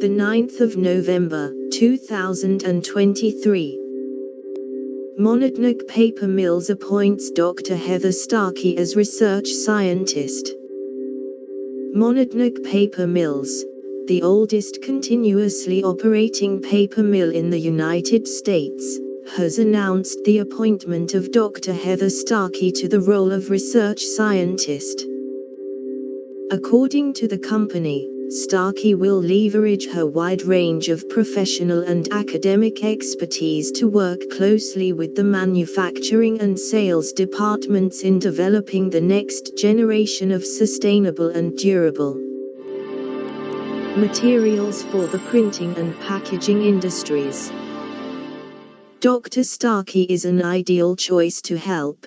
the 9th of November, 2023. Monadnock Paper Mills appoints Dr. Heather Starkey as research scientist. Monadnock Paper Mills, the oldest continuously operating paper mill in the United States, has announced the appointment of Dr. Heather Starkey to the role of research scientist. According to the company, Starkey will leverage her wide range of professional and academic expertise to work closely with the manufacturing and sales departments in developing the next generation of sustainable and durable materials for the printing and packaging industries. Dr. Starkey is an ideal choice to help